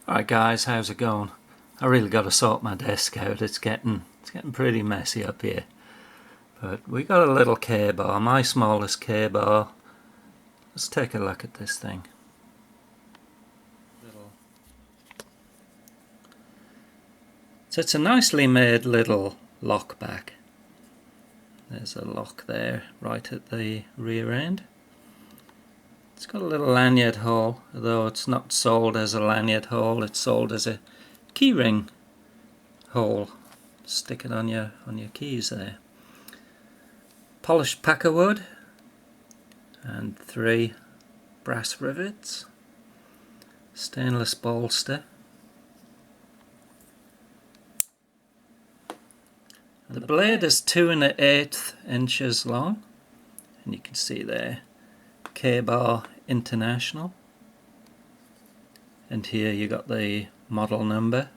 Alright guys, how's it going? I really got to sort my desk out. It's getting pretty messy up here. But we got a little K-bar, my smallest K-bar. Let's take a look at this thing. So it's a nicely made little lockback. There's a lock there right at the rear end. It's got a little lanyard hole, although it's not sold as a lanyard hole, it's sold as a keyring hole. Stick it on your keys there. Polished packer wood and 3 brass rivets. Stainless bolster. The blade is 2 1/8 inches long, and you can see there K-bar International, and here you got the model number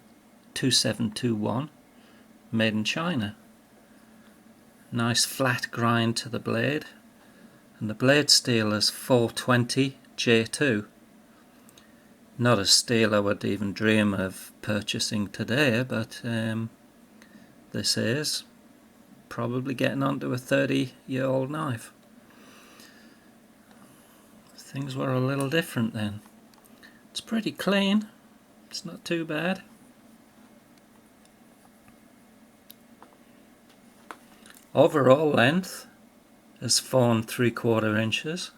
2721, made in China. Nice flat grind to the blade, and the blade steel is 420 J2. Not a steel I would even dream of purchasing today, but this is probably getting onto a 30-year-old knife. Things were a little different then. It's pretty clean, it's not too bad. Overall length is 4 3/4 inches.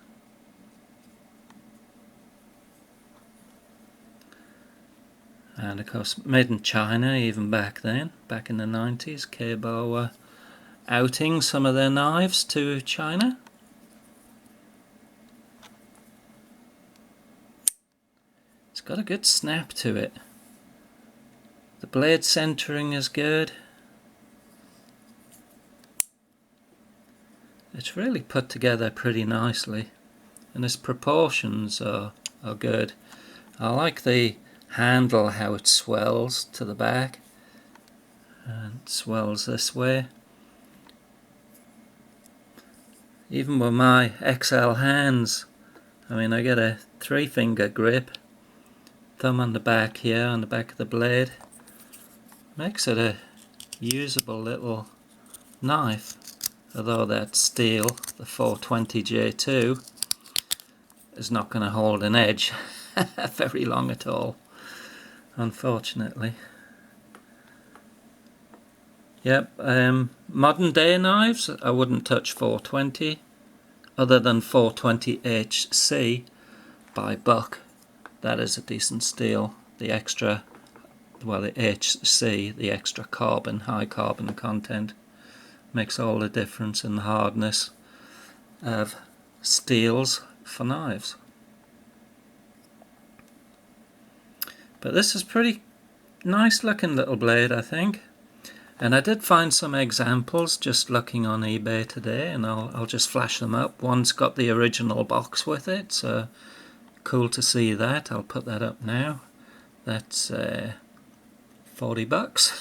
And of course made in China even back then, back in the 90s. K-bar were outing some of their knives to China. It's got a good snap to it. The blade centering is good. It's really put together pretty nicely, and its proportions are good. I like the handle, how it swells to the back and swells this way. Even with my XL hands, I mean, I get a 3-finger grip, thumb on the back here, on the back of the blade. Makes it a usable little knife, although that steel, the 420 J2, is not going to hold an edge very long at all, unfortunately. Yep, modern day knives, I wouldn't touch 420, other than 420HC by Buck. That is a decent steel. The extra, well, the HC, the extra carbon, high carbon content, makes all the difference in the hardness of steels for knives. But this is pretty nice looking little blade, I think. And I did find some examples just looking on eBay today, and I'll just flash them up. One's got the original box with it, so cool to see that. I'll put that up now. That's $40.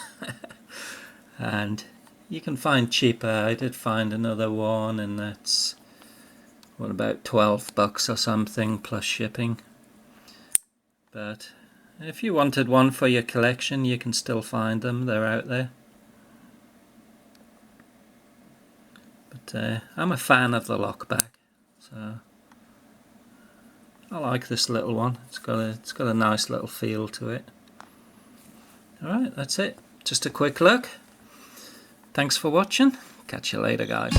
And you can find cheaper. I did find another one, and that's what, about $12 or something plus shipping. But if you wanted one for your collection, you can still find them. They're out there. But I'm a fan of the Lockback, so I like this little one. It's got a nice little feel to it. Alright, that's it. Just a quick look. Thanks for watching. Catch you later, guys.